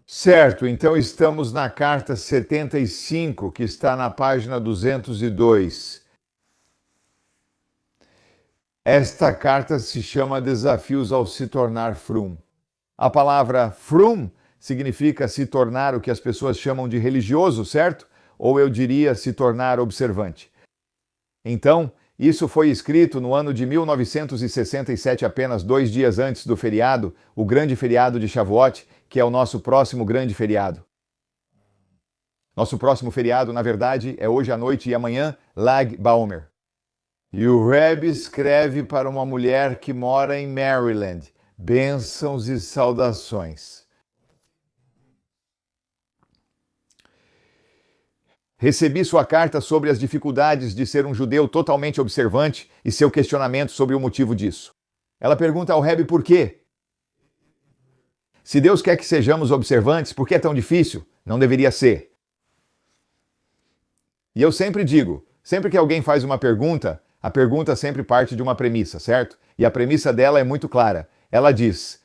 Certo, então estamos na carta 75, que está na página 202. Esta carta se chama Desafios ao se tornar frum. A palavra frum significa se tornar o que as pessoas chamam de religioso, certo? Ou eu diria se tornar observante. Então, isso foi escrito no ano de 1967, apenas 2 dias antes do feriado, o grande feriado de Shavuot, que é o nosso próximo grande feriado. Nosso próximo feriado, na verdade, é hoje à noite e amanhã, Lag Baomer. E o Rebbe escreve para uma mulher que mora em Maryland. Bênçãos e saudações. Recebi sua carta sobre as dificuldades de ser um judeu totalmente observante e seu questionamento sobre o motivo disso. Ela pergunta ao Rebbe por quê. Se Deus quer que sejamos observantes, por que é tão difícil? Não deveria ser. E eu sempre digo, sempre que alguém faz uma pergunta, a pergunta sempre parte de uma premissa, certo? E a premissa dela é muito clara. Ela diz: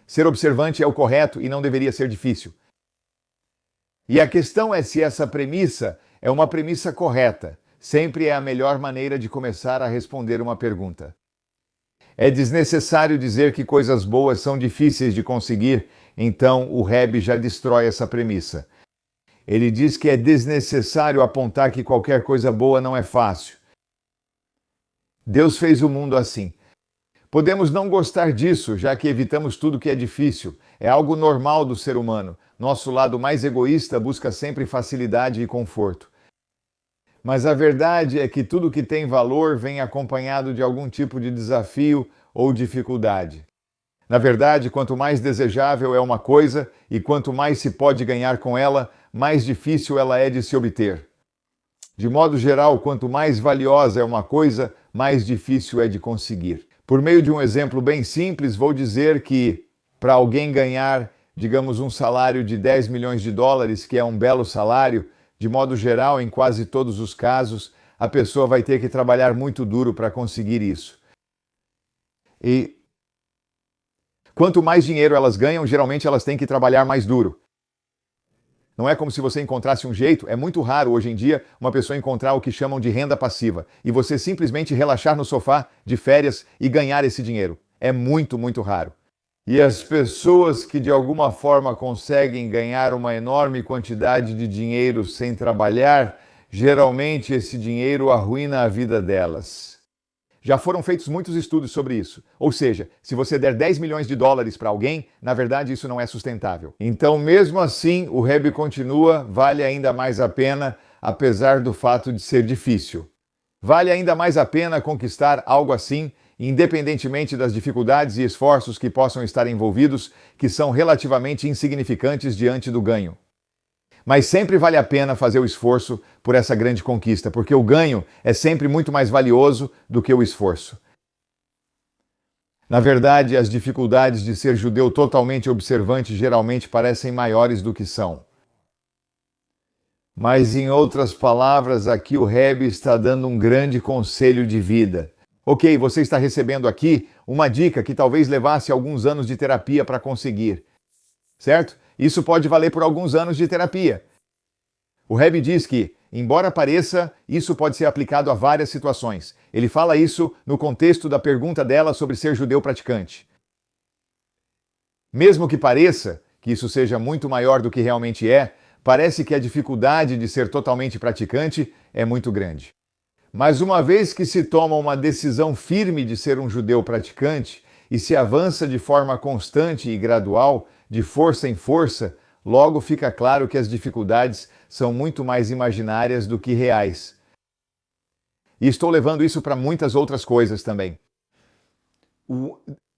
ser observante é o correto e não deveria ser difícil. E a questão é se essa premissa é uma premissa correta. Sempre é a melhor maneira de começar a responder uma pergunta. É desnecessário dizer que coisas boas são difíceis de conseguir, então o Rebbe já destrói essa premissa. Ele diz que é desnecessário apontar que qualquer coisa boa não é fácil. Deus fez o mundo assim. Podemos não gostar disso, já que evitamos tudo que é difícil. É algo normal do ser humano. Nosso lado mais egoísta busca sempre facilidade e conforto. Mas a verdade é que tudo que tem valor vem acompanhado de algum tipo de desafio ou dificuldade. Na verdade, quanto mais desejável é uma coisa e quanto mais se pode ganhar com ela, mais difícil ela é de se obter. De modo geral, quanto mais valiosa é uma coisa, mais difícil é de conseguir. Por meio de um exemplo bem simples, vou dizer que para alguém ganhar, digamos, um salário de 10 milhões de dólares, que é um belo salário, de modo geral, em quase todos os casos, a pessoa vai ter que trabalhar muito duro para conseguir isso. E quanto mais dinheiro elas ganham, geralmente elas têm que trabalhar mais duro. Não é como se você encontrasse um jeito, é muito raro hoje em dia uma pessoa encontrar o que chamam de renda passiva e você simplesmente relaxar no sofá de férias e ganhar esse dinheiro. É muito, muito raro. E as pessoas que de alguma forma conseguem ganhar uma enorme quantidade de dinheiro sem trabalhar, geralmente esse dinheiro arruína a vida delas. Já foram feitos muitos estudos sobre isso. Ou seja, se você der 10 milhões de dólares para alguém, na verdade isso não é sustentável. Então, mesmo assim, o Rebbe continua, vale ainda mais a pena, apesar do fato de ser difícil. Vale ainda mais a pena conquistar algo assim, independentemente das dificuldades e esforços que possam estar envolvidos, que são relativamente insignificantes diante do ganho. Mas sempre vale a pena fazer o esforço por essa grande conquista, porque o ganho é sempre muito mais valioso do que o esforço. Na verdade, as dificuldades de ser judeu totalmente observante geralmente parecem maiores do que são. Mas, em outras palavras, aqui o Rebbe está dando um grande conselho de vida. Ok, você está recebendo aqui uma dica que talvez levasse alguns anos de terapia para conseguir, certo? Isso pode valer por alguns anos de terapia. O Rebbe diz que, embora pareça, isso pode ser aplicado a várias situações. Ele fala isso no contexto da pergunta dela sobre ser judeu praticante. Mesmo que pareça que isso seja muito maior do que realmente é, parece que a dificuldade de ser totalmente praticante é muito grande. Mas uma vez que se toma uma decisão firme de ser um judeu praticante e se avança de forma constante e gradual, de força em força, logo fica claro que as dificuldades são muito mais imaginárias do que reais. E estou levando isso para muitas outras coisas também.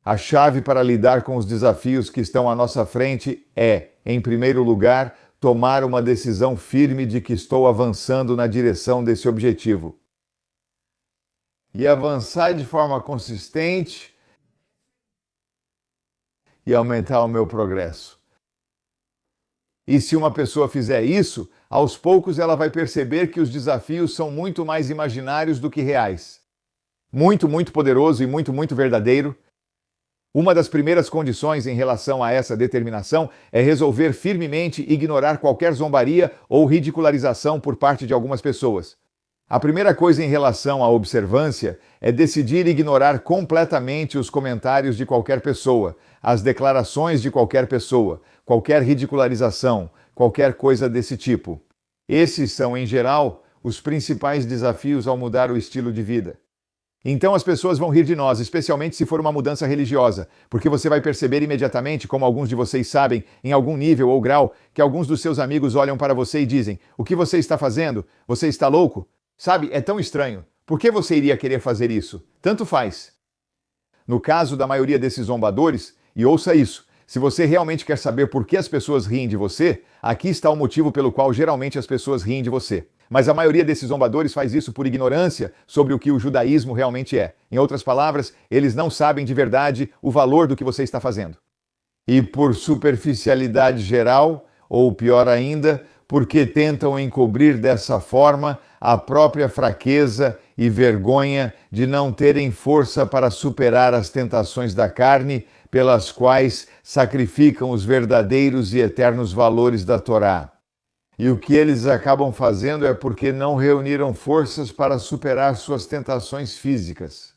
A chave para lidar com os desafios que estão à nossa frente é, em primeiro lugar, tomar uma decisão firme de que estou avançando na direção desse objetivo. E avançar de forma consistente e aumentar o meu progresso. E se uma pessoa fizer isso, aos poucos ela vai perceber que os desafios são muito mais imaginários do que reais. Muito, muito poderoso e muito, muito verdadeiro. Uma das primeiras condições em relação a essa determinação é resolver firmemente ignorar qualquer zombaria ou ridicularização por parte de algumas pessoas. A primeira coisa em relação à observância é decidir ignorar completamente os comentários de qualquer pessoa, as declarações de qualquer pessoa, qualquer ridicularização, qualquer coisa desse tipo. Esses são, em geral, os principais desafios ao mudar o estilo de vida. Então as pessoas vão rir de nós, especialmente se for uma mudança religiosa, porque você vai perceber imediatamente, como alguns de vocês sabem, em algum nível ou grau, que alguns dos seus amigos olham para você e dizem: "O que você está fazendo? Você está louco?" Sabe, é tão estranho. Por que você iria querer fazer isso? Tanto faz. No caso da maioria desses zombadores, e ouça isso, se você realmente quer saber por que as pessoas riem de você, aqui está o motivo pelo qual geralmente as pessoas riem de você. Mas a maioria desses zombadores faz isso por ignorância sobre o que o judaísmo realmente é. Em outras palavras, eles não sabem de verdade o valor do que você está fazendo. E por superficialidade geral, ou pior ainda, porque tentam encobrir dessa forma a própria fraqueza e vergonha de não terem força para superar as tentações da carne, pelas quais sacrificam os verdadeiros e eternos valores da Torá. E o que eles acabam fazendo é porque não reuniram forças para superar suas tentações físicas.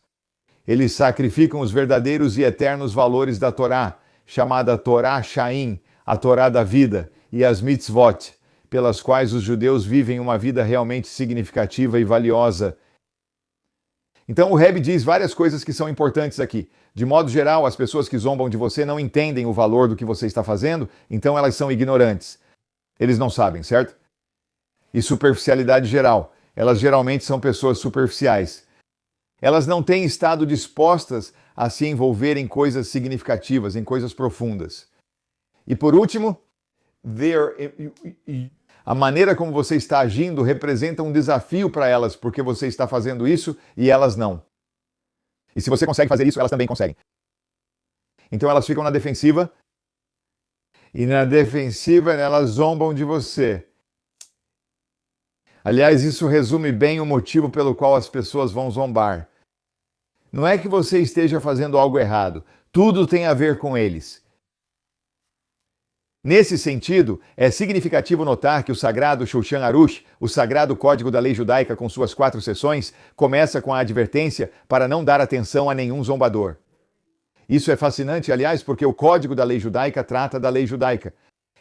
Eles sacrificam os verdadeiros e eternos valores da Torá, chamada Torá Shaim, a Torá da vida, e as mitzvot, pelas quais os judeus vivem uma vida realmente significativa e valiosa. Então o Rebbe diz várias coisas que são importantes aqui. De modo geral, as pessoas que zombam de você não entendem o valor do que você está fazendo, então elas são ignorantes. Eles não sabem, certo? E superficialidade geral. Elas geralmente são pessoas superficiais. Elas não têm estado dispostas a se envolver em coisas significativas, em coisas profundas. E por último, a maneira como você está agindo representa um desafio para elas, porque você está fazendo isso e elas não. E se você consegue fazer isso, elas também conseguem. Então elas ficam na defensiva, e na defensiva elas zombam de você. Aliás, isso resume bem o motivo pelo qual as pessoas vão zombar. Não é que você esteja fazendo algo errado, tudo tem a ver com eles. Nesse sentido, é significativo notar que o sagrado Shulchan Aruch, o sagrado código da lei judaica com suas 4 seções, começa com a advertência para não dar atenção a nenhum zombador. Isso é fascinante, aliás, porque o código da lei judaica trata da lei judaica.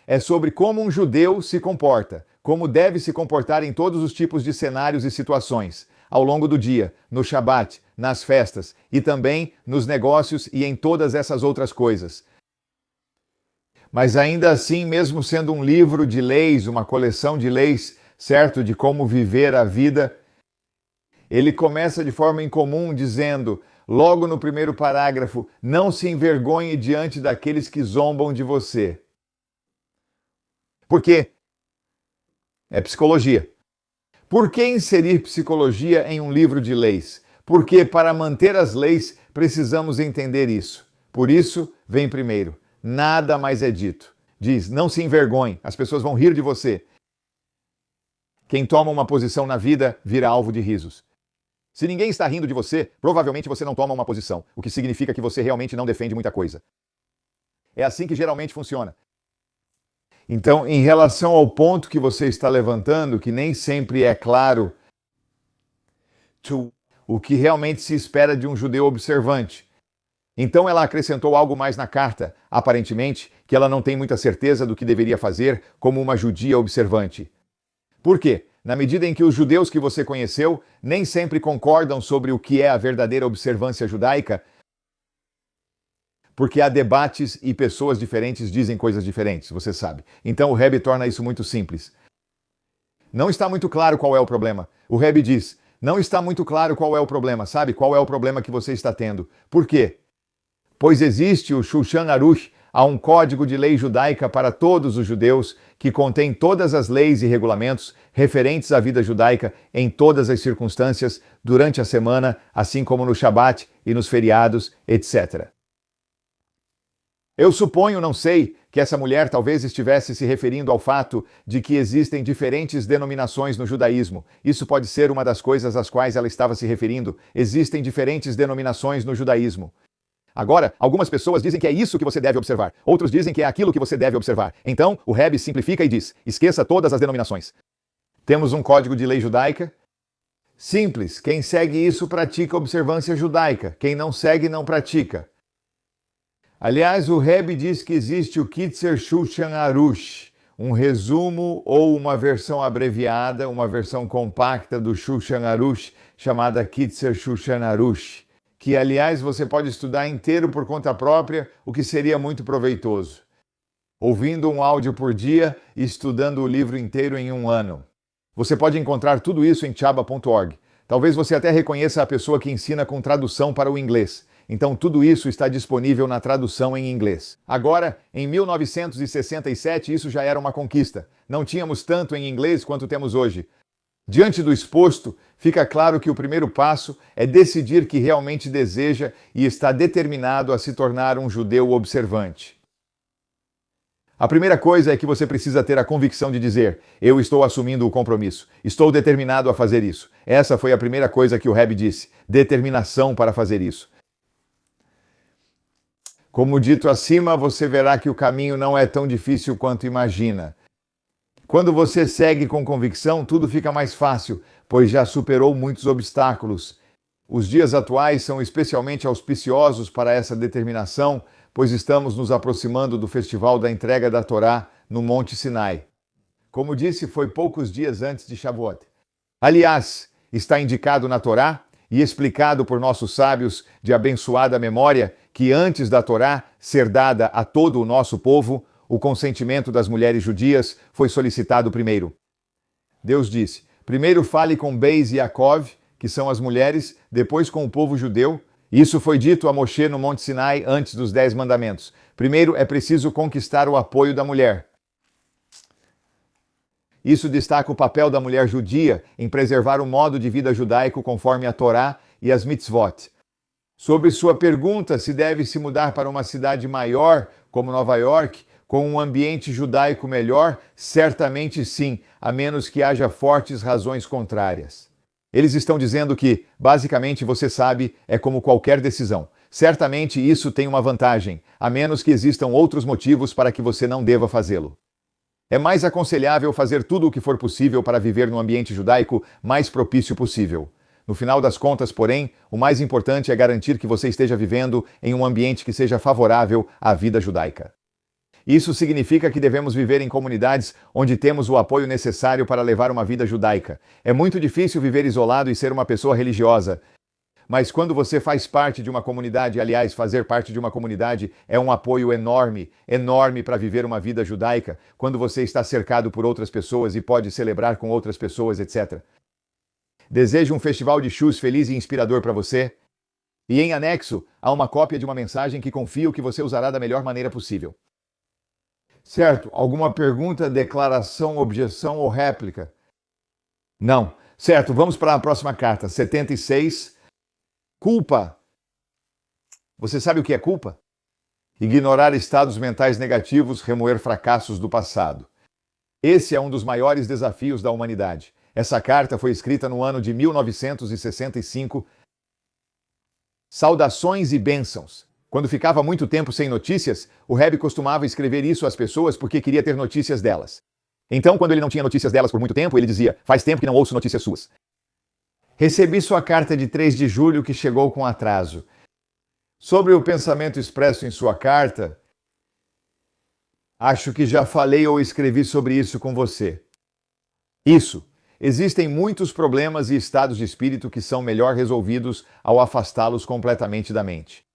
É sobre como um judeu se comporta, como deve se comportar em todos os tipos de cenários e situações, ao longo do dia, no Shabat, nas festas e também nos negócios e em todas essas outras coisas. Mas ainda assim, mesmo sendo um livro de leis, uma coleção de leis, certo, de como viver a vida, ele começa de forma incomum dizendo, logo no primeiro parágrafo, não se envergonhe diante daqueles que zombam de você. Por quê? É psicologia. Por que inserir psicologia em um livro de leis? Porque para manter as leis precisamos entender isso. Por isso, vem primeiro. Nada mais é dito. Diz, não se envergonhe, as pessoas vão rir de você. Quem toma uma posição na vida vira alvo de risos. Se ninguém está rindo de você, provavelmente você não toma uma posição, o que significa que você realmente não defende muita coisa. É assim que geralmente funciona. Então, em relação ao ponto que você está levantando, que nem sempre é claro o que realmente se espera de um judeu observante, então ela acrescentou algo mais na carta, aparentemente, que ela não tem muita certeza do que deveria fazer como uma judia observante. Por quê? Na medida em que os judeus que você conheceu nem sempre concordam sobre o que é a verdadeira observância judaica, porque há debates e pessoas diferentes dizem coisas diferentes, você sabe. Então o Rebbe torna isso muito simples. Não está muito claro qual é o problema. O Rebbe diz, não está muito claro qual é o problema, sabe? Qual é o problema que você está tendo. Por quê? Pois existe o Shulchan Aruch, há um código de lei judaica para todos os judeus que contém todas as leis e regulamentos referentes à vida judaica em todas as circunstâncias durante a semana, assim como no Shabat e nos feriados, etc. Eu suponho, não sei, que essa mulher talvez estivesse se referindo ao fato de que existem diferentes denominações no judaísmo. Isso pode ser uma das coisas às quais ela estava se referindo. Existem diferentes denominações no judaísmo. Agora, algumas pessoas dizem que é isso que você deve observar. Outros dizem que é aquilo que você deve observar. Então, o Rebbe simplifica e diz: esqueça todas as denominações. Temos um código de lei judaica? Simples. Quem segue isso pratica observância judaica. Quem não segue, não pratica. Aliás, o Rebbe diz que existe o Kitzer Shulchan Arush, um resumo ou uma versão abreviada, uma versão compacta do Shulchan Arush, chamada Kitzer Shulchan Arush, que, aliás, você pode estudar inteiro por conta própria, o que seria muito proveitoso. Ouvindo um áudio por dia e estudando o livro inteiro em um ano. Você pode encontrar tudo isso em chaba.org. Talvez você até reconheça a pessoa que ensina com tradução para o inglês. Então tudo isso está disponível na tradução em inglês. Agora, em 1967, isso já era uma conquista. Não tínhamos tanto em inglês quanto temos hoje. Diante do exposto, fica claro que o primeiro passo é decidir que realmente deseja e está determinado a se tornar um judeu observante. A primeira coisa é que você precisa ter a convicção de dizer: eu estou assumindo o compromisso, estou determinado a fazer isso. Essa foi a primeira coisa que o Rebbe disse: determinação para fazer isso. Como dito acima, você verá que o caminho não é tão difícil quanto imagina. Quando você segue com convicção, tudo fica mais fácil, pois já superou muitos obstáculos. Os dias atuais são especialmente auspiciosos para essa determinação, pois estamos nos aproximando do Festival da Entrega da Torá no Monte Sinai. Como disse, foi poucos dias antes de Shavuot. Aliás, está indicado na Torá e explicado por nossos sábios de abençoada memória que antes da Torá ser dada a todo o nosso povo, o consentimento das mulheres judias foi solicitado primeiro. Deus disse: primeiro fale com Beis e Yaakov, que são as mulheres, depois com o povo judeu. Isso foi dito a Moshe no Monte Sinai antes dos 10 mandamentos. Primeiro é preciso conquistar o apoio da mulher. Isso destaca o papel da mulher judia em preservar o modo de vida judaico conforme a Torá e as mitzvot. Sobre sua pergunta se deve se mudar para uma cidade maior, como Nova York, com um ambiente judaico melhor, certamente sim, a menos que haja fortes razões contrárias. Eles estão dizendo que, basicamente, você sabe, é como qualquer decisão. Certamente isso tem uma vantagem, a menos que existam outros motivos para que você não deva fazê-lo. É mais aconselhável fazer tudo o que for possível para viver no ambiente judaico mais propício possível. No final das contas, porém, o mais importante é garantir que você esteja vivendo em um ambiente que seja favorável à vida judaica. Isso significa que devemos viver em comunidades onde temos o apoio necessário para levar uma vida judaica. É muito difícil viver isolado e ser uma pessoa religiosa. Mas quando você faz parte de uma comunidade, aliás, fazer parte de uma comunidade é um apoio enorme, enorme para viver uma vida judaica, quando você está cercado por outras pessoas e pode celebrar com outras pessoas, etc. Desejo um festival de chus feliz e inspirador para você? E em anexo, há uma cópia de uma mensagem que confio que você usará da melhor maneira possível. Certo, alguma pergunta, declaração, objeção ou réplica? Não. Certo, vamos para a próxima carta, 76. Culpa. Você sabe o que é culpa? Ignorar estados mentais negativos, remoer fracassos do passado. Esse é um dos maiores desafios da humanidade. Essa carta foi escrita no ano de 1965. Saudações e bênçãos. Quando ficava muito tempo sem notícias, o Rebbe costumava escrever isso às pessoas porque queria ter notícias delas. Então, quando ele não tinha notícias delas por muito tempo, ele dizia: faz tempo que não ouço notícias suas. Recebi sua carta de 3 de julho que chegou com atraso. Sobre o pensamento expresso em sua carta, acho que já falei ou escrevi sobre isso com você. Isso. Existem muitos problemas e estados de espírito que são melhor resolvidos ao afastá-los completamente da mente.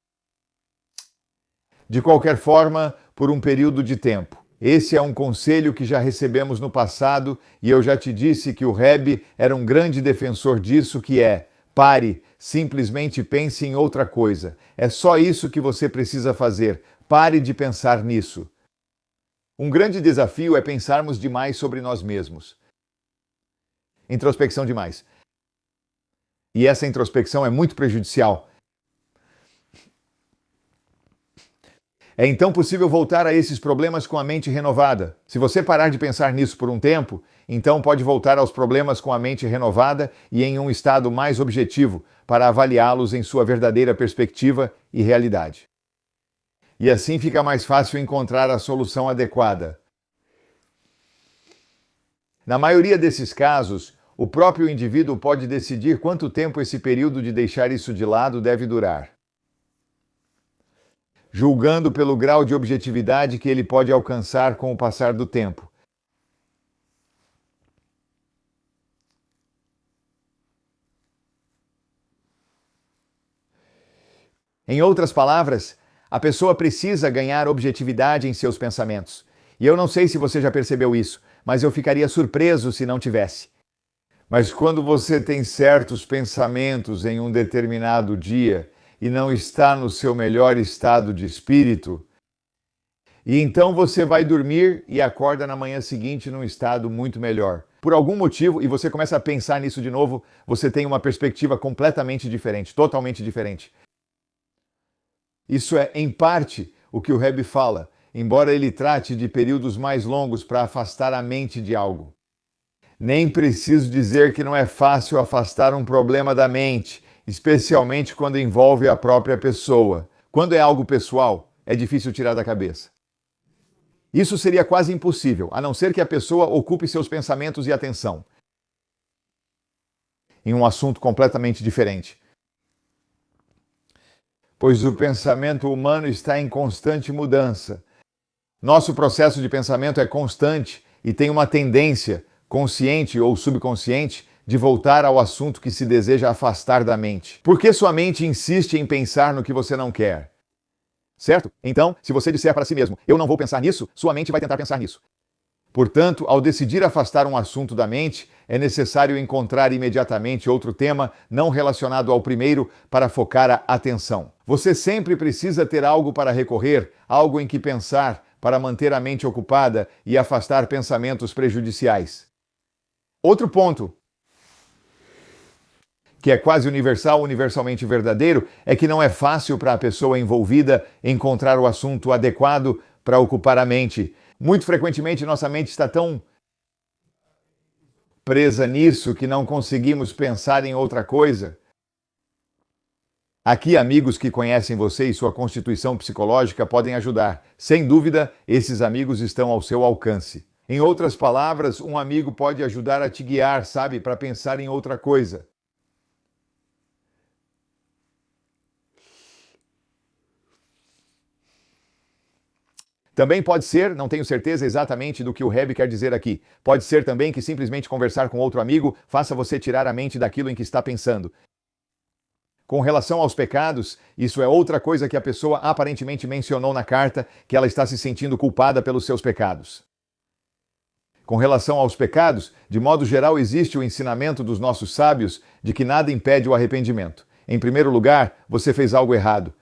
De qualquer forma, por um período de tempo. Esse é um conselho que já recebemos no passado e eu já te disse que o Rebbe era um grande defensor disso, que é: pare, simplesmente pense em outra coisa. É só isso que você precisa fazer. Pare de pensar nisso. Um grande desafio é pensarmos demais sobre nós mesmos. Introspecção demais. E essa introspecção é muito prejudicial. É então possível voltar a esses problemas com a mente renovada. Se você parar de pensar nisso por um tempo, então pode voltar aos problemas com a mente renovada e em um estado mais objetivo para avaliá-los em sua verdadeira perspectiva e realidade. e assim fica mais fácil encontrar a solução adequada. Na maioria desses casos, o próprio indivíduo pode decidir quanto tempo esse período de deixar isso de lado deve durar, julgando pelo grau de objetividade que ele pode alcançar com o passar do tempo. Em outras palavras, a pessoa precisa ganhar objetividade em seus pensamentos. E eu não sei se você já percebeu isso, mas eu ficaria surpreso se não tivesse. Mas quando você tem certos pensamentos em um determinado dia e não está no seu melhor estado de espírito, e então você vai dormir e acorda na manhã seguinte num estado muito melhor. Por algum motivo, e você começa a pensar nisso de novo, você tem uma perspectiva completamente diferente, totalmente diferente. Isso é, em parte, o que o Rebbe fala, embora ele trate de períodos mais longos para afastar a mente de algo. Nem preciso dizer que não é fácil afastar um problema da mente, especialmente quando envolve a própria pessoa. Quando é algo pessoal, é difícil tirar da cabeça. Isso seria quase impossível, a não ser que a pessoa ocupe seus pensamentos e atenção em um assunto completamente diferente. Pois o pensamento humano está em constante mudança. Nosso processo de pensamento é constante e tem uma tendência, consciente ou subconsciente, de voltar ao assunto que se deseja afastar da mente. Por que sua mente insiste em pensar no que você não quer? Certo? Então, se você disser para si mesmo, eu não vou pensar nisso, sua mente vai tentar pensar nisso. Portanto, ao decidir afastar um assunto da mente, é necessário encontrar imediatamente outro tema não relacionado ao primeiro para focar a atenção. Você sempre precisa ter algo para recorrer, algo em que pensar, para manter a mente ocupada e afastar pensamentos prejudiciais. Outro ponto, que é quase universal, universalmente verdadeiro, é que não é fácil para a pessoa envolvida encontrar o assunto adequado para ocupar a mente. Muito frequentemente nossa mente está tão presa nisso que não conseguimos pensar em outra coisa. Aqui, amigos que conhecem você e sua constituição psicológica podem ajudar. Sem dúvida, esses amigos estão ao seu alcance. Em outras palavras, um amigo pode ajudar a te guiar, sabe, para pensar em outra coisa. Também pode ser, não tenho certeza exatamente do que o Rebbe quer dizer aqui, pode ser também que simplesmente conversar com outro amigo faça você tirar a mente daquilo em que está pensando. Com relação aos pecados, isso é outra coisa que a pessoa aparentemente mencionou na carta, que ela está se sentindo culpada pelos seus pecados. Com relação aos pecados, de modo geral existe o ensinamento dos nossos sábios de que nada impede o arrependimento. Em primeiro lugar, você fez algo errado.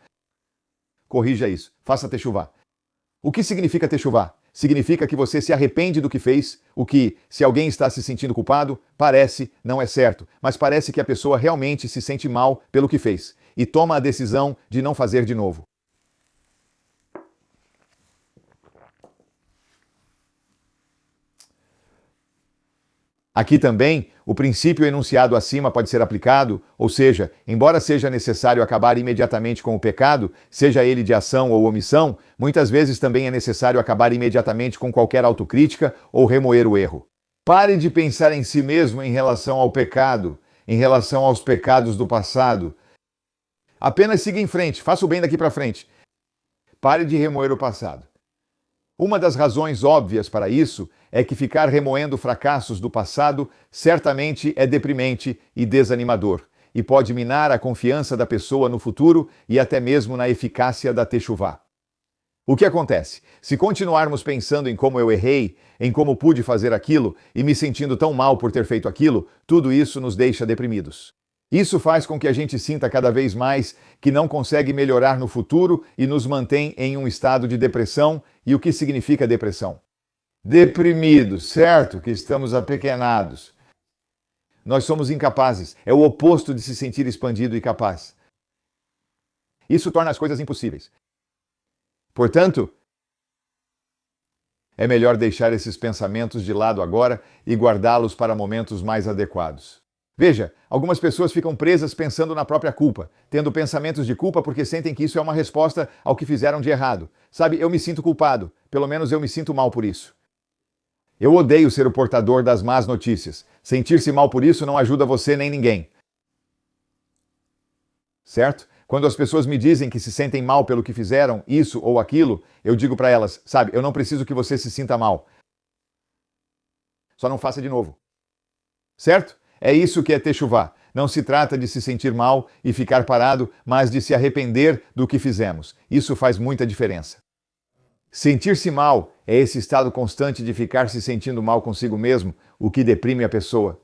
Corrija isso, faça teshuvá. O que significa teshuvá? Significa que você se arrepende do que fez, o que, se alguém está se sentindo culpado, parece, não é certo, mas parece que a pessoa realmente se sente mal pelo que fez e toma a decisão de não fazer de novo. Aqui também, o princípio enunciado acima pode ser aplicado, ou seja, embora seja necessário acabar imediatamente com o pecado, seja ele de ação ou omissão, muitas vezes também é necessário acabar imediatamente com qualquer autocrítica ou remoer o erro. Pare de pensar em si mesmo em relação ao pecado, em relação aos pecados do passado. Apenas siga em frente, faça o bem daqui para frente. Pare de remoer o passado. Uma das razões óbvias para isso é que ficar remoendo fracassos do passado certamente é deprimente e desanimador, e pode minar a confiança da pessoa no futuro e até mesmo na eficácia da teshuvá. O que acontece? Se continuarmos pensando em como eu errei, em como pude fazer aquilo e me sentindo tão mal por ter feito aquilo, tudo isso nos deixa deprimidos. Isso faz com que a gente sinta cada vez mais que não consegue melhorar no futuro e nos mantém em um estado de depressão. E o que significa depressão? Deprimidos, certo? Que estamos apequenados. Nós somos incapazes. É o oposto de se sentir expandido e capaz. Isso torna as coisas impossíveis. Portanto, é melhor deixar esses pensamentos de lado agora e guardá-los para momentos mais adequados. Veja, algumas pessoas ficam presas pensando na própria culpa, tendo pensamentos de culpa porque sentem que isso é uma resposta ao que fizeram de errado. Sabe, eu me sinto culpado, pelo menos eu me sinto mal por isso. Eu odeio ser o portador das más notícias. Sentir-se mal por isso não ajuda você nem ninguém. Certo? Quando as pessoas me dizem que se sentem mal pelo que fizeram, isso ou aquilo, eu digo para elas, sabe, eu não preciso que você se sinta mal. Só não faça de novo. Certo? É isso que é techuvá. Não se trata de se sentir mal e ficar parado, mas de se arrepender do que fizemos. Isso faz muita diferença. Sentir-se mal é esse estado constante de ficar se sentindo mal consigo mesmo, o que deprime a pessoa.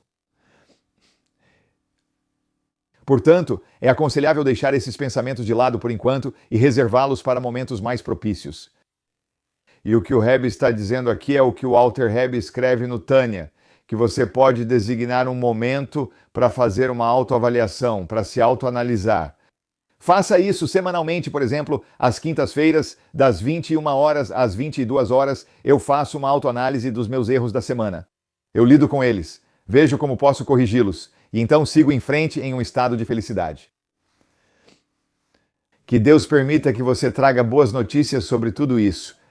Portanto, é aconselhável deixar esses pensamentos de lado por enquanto e reservá-los para momentos mais propícios. E o que o Rebbe está dizendo aqui é o que o Alter Rebbe escreve no Tânia, que você pode designar um momento para fazer uma autoavaliação, para se autoanalisar. Faça isso semanalmente, por exemplo, às quintas-feiras, das 21 horas às 22 horas, eu faço uma autoanálise dos meus erros da semana. Eu lido com eles, vejo como posso corrigi-los, e então sigo em frente em um estado de felicidade. Que Deus permita que você traga boas notícias sobre tudo isso.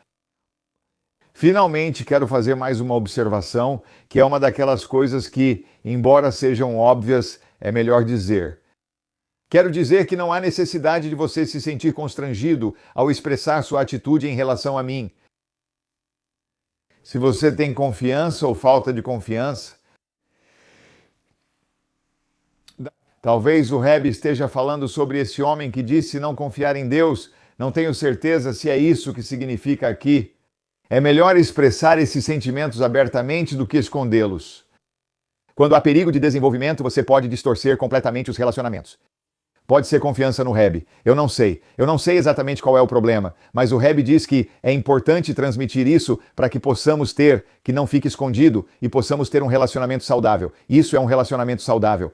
Finalmente, quero fazer mais uma observação, que é uma daquelas coisas que, embora sejam óbvias, é melhor dizer. Quero dizer que não há necessidade de você se sentir constrangido ao expressar sua atitude em relação a mim. Se você tem confiança ou falta de confiança, talvez o Rebbe esteja falando sobre esse homem que disse não confiar em Deus. Não tenho certeza se é isso que significa aqui. É melhor expressar esses sentimentos abertamente do que escondê-los. Quando há perigo de desenvolvimento, você pode distorcer completamente os relacionamentos. Pode ser confiança no Rebbe. Eu não sei exatamente qual é o problema, mas o Rebbe diz que é importante transmitir isso para que possamos ter, que não fique escondido, e possamos ter um relacionamento saudável. Isso é um relacionamento saudável.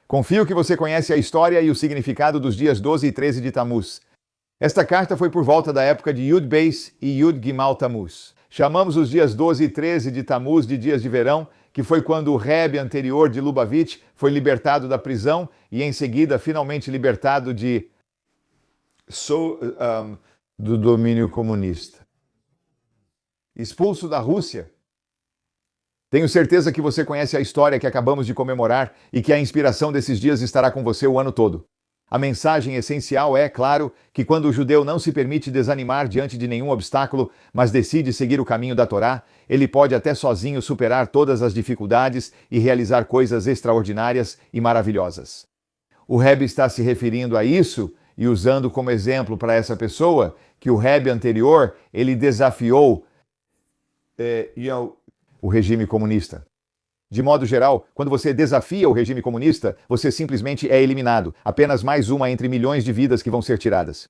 Confio que você conhece a história e o significado dos dias 12 e 13 de Tammuz. Esta carta foi por volta da época de Yud Beis e Yud Gimal Tammuz. Chamamos os dias 12 e 13 de Tammuz de dias de verão, que foi quando o Rebbe anterior de Lubavitch foi libertado da prisão e em seguida finalmente libertado do domínio comunista. Expulso da Rússia. Tenho certeza que você conhece a história que acabamos de comemorar e que a inspiração desses dias estará com você o ano todo. A mensagem essencial é, claro, que quando o judeu não se permite desanimar diante de nenhum obstáculo, mas decide seguir o caminho da Torá, ele pode até sozinho superar todas as dificuldades e realizar coisas extraordinárias e maravilhosas. O Rebbe está se referindo a isso e usando como exemplo para essa pessoa que o Rebbe anterior, ele desafiou o regime comunista. De modo geral, quando você desafia o regime comunista, você simplesmente é eliminado. Apenas mais uma entre milhões de vidas que vão ser tiradas.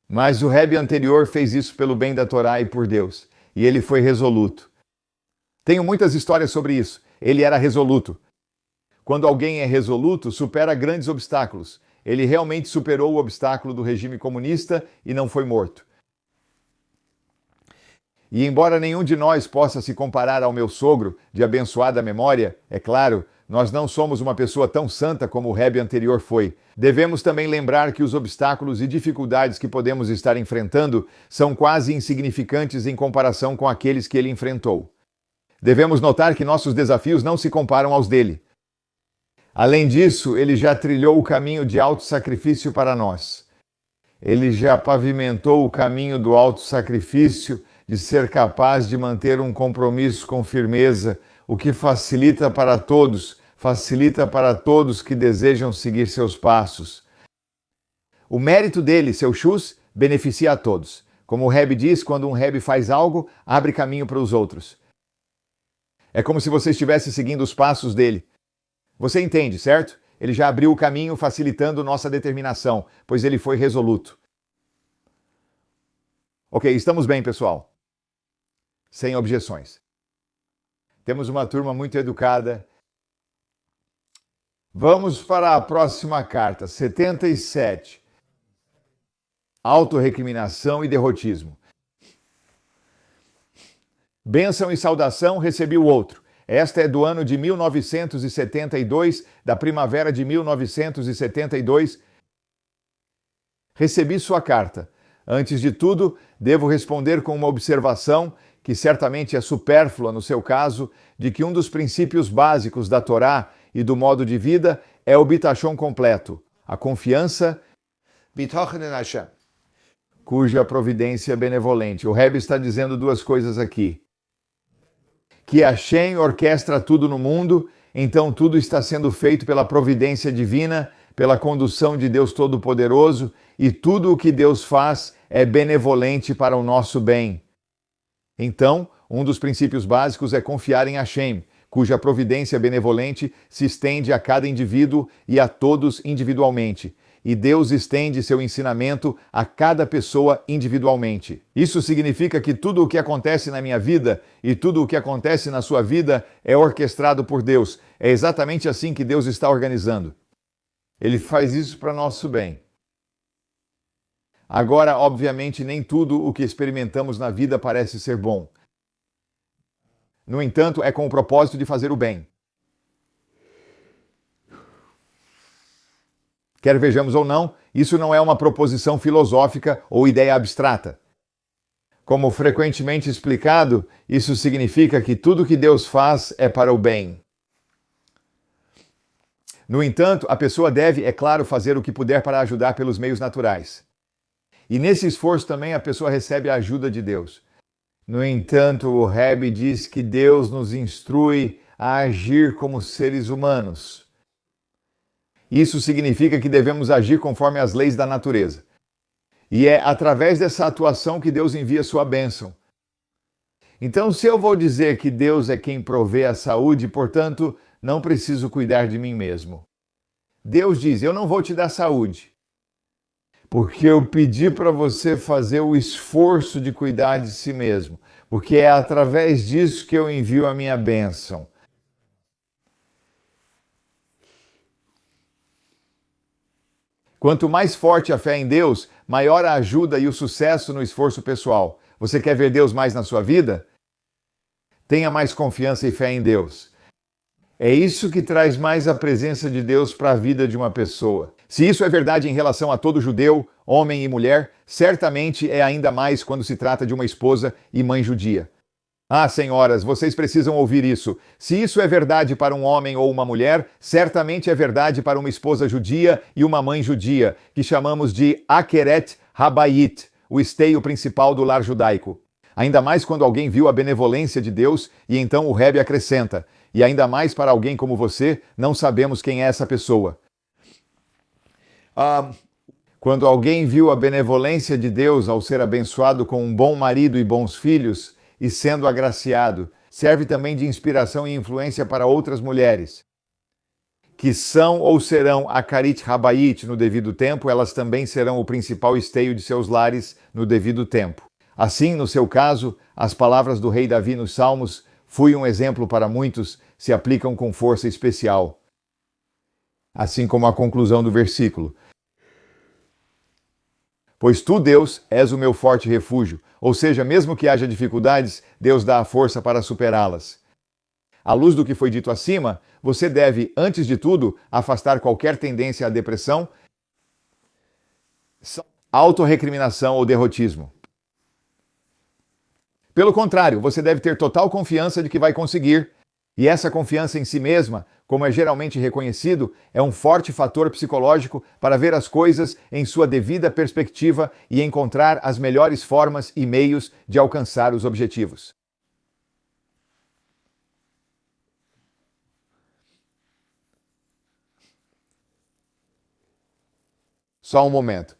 Mas o Rebbe anterior fez isso pelo bem da Torá e por Deus. E ele foi resoluto. Tenho muitas histórias sobre isso. Ele era resoluto. Quando alguém é resoluto, supera grandes obstáculos. Ele realmente superou o obstáculo do regime comunista e não foi morto. E embora nenhum de nós possa se comparar ao meu sogro, de abençoada memória, é claro, nós não somos uma pessoa tão santa como o Rebbe anterior foi. Devemos também lembrar que os obstáculos e dificuldades que podemos estar enfrentando são quase insignificantes em comparação com aqueles que ele enfrentou. Devemos notar que nossos desafios não se comparam aos dele. Além disso, ele já trilhou o caminho de autossacrifício para nós. Ele já pavimentou o caminho do autossacrifício, de ser capaz de manter um compromisso com firmeza, o que facilita para todos que desejam seguir seus passos. O mérito dele, seu shus, beneficia a todos. Como o Rebbe diz, quando um Rebbe faz algo, abre caminho para os outros. É como se você estivesse seguindo os passos dele. Você entende, certo? Ele já abriu o caminho, facilitando nossa determinação, pois ele foi resoluto. Ok, estamos bem, pessoal. Sem objeções. Temos uma turma muito educada. Vamos para a próxima carta, 77. Autorrecriminação e derrotismo. Bênção e saudação recebi o outro. Esta é do ano de 1972, da primavera de 1972. Recebi sua carta. Antes de tudo, devo responder com uma observação, que certamente é supérflua no seu caso, de que um dos princípios básicos da Torá e do modo de vida é o bitachon completo, a confiança Bitachon em Hashem, cuja providência é benevolente. O Rebbe está dizendo duas coisas aqui. Que Hashem orquestra tudo no mundo, então tudo está sendo feito pela providência divina, pela condução de Deus Todo-Poderoso, e tudo o que Deus faz é benevolente para o nosso bem. Então, um dos princípios básicos é confiar em Hashem, cuja providência benevolente se estende a cada indivíduo e a todos individualmente. E Deus estende seu ensinamento a cada pessoa individualmente. Isso significa que tudo o que acontece na minha vida e tudo o que acontece na sua vida é orquestrado por Deus. É exatamente assim que Deus está organizando. Ele faz isso para nosso bem. Agora, obviamente, nem tudo o que experimentamos na vida parece ser bom. No entanto, é com o propósito de fazer o bem. Quer vejamos ou não, isso não é uma proposição filosófica ou ideia abstrata. Como frequentemente explicado, isso significa que tudo que Deus faz é para o bem. No entanto, a pessoa deve, é claro, fazer o que puder para ajudar pelos meios naturais. E nesse esforço também a pessoa recebe a ajuda de Deus. No entanto, o Rebbe diz que Deus nos instrui a agir como seres humanos. Isso significa que devemos agir conforme as leis da natureza. E é através dessa atuação que Deus envia sua bênção. Então, se eu vou dizer que Deus é quem provê a saúde, portanto, não preciso cuidar de mim mesmo. Deus diz, eu não vou te dar saúde, porque eu pedi para você fazer o esforço de cuidar de si mesmo, porque é através disso que eu envio a minha bênção. Quanto mais forte a fé em Deus, maior a ajuda e o sucesso no esforço pessoal. Você quer ver Deus mais na sua vida? Tenha mais confiança e fé em Deus. É isso que traz mais a presença de Deus para a vida de uma pessoa. Se isso é verdade em relação a todo judeu, homem e mulher, certamente é ainda mais quando se trata de uma esposa e mãe judia. Ah, senhoras, vocês precisam ouvir isso. Se isso é verdade para um homem ou uma mulher, certamente é verdade para uma esposa judia e uma mãe judia, que chamamos de Akeret Habayit, o esteio principal do lar judaico. Ainda mais quando alguém viu a benevolência de Deus, e então o Rebbe acrescenta, e ainda mais para alguém como você, não sabemos quem é essa pessoa. Quando alguém viu a benevolência de Deus ao ser abençoado com um bom marido e bons filhos, e sendo agraciado, serve também de inspiração e influência para outras mulheres, que são ou serão Akarit Habayit no devido tempo, elas também serão o principal esteio de seus lares no devido tempo. Assim, no seu caso, as palavras do rei Davi nos Salmos, fui um exemplo para muitos, se aplicam com força especial. Assim como a conclusão do versículo. Pois tu, Deus, és o meu forte refúgio. Ou seja, mesmo que haja dificuldades, Deus dá a força para superá-las. À luz do que foi dito acima, você deve, antes de tudo, afastar qualquer tendência à depressão, autorrecriminação ou derrotismo. Pelo contrário, você deve ter total confiança de que vai conseguir. E essa confiança em si mesma, como é geralmente reconhecido, é um forte fator psicológico para ver as coisas em sua devida perspectiva e encontrar as melhores formas e meios de alcançar os objetivos. Só um momento.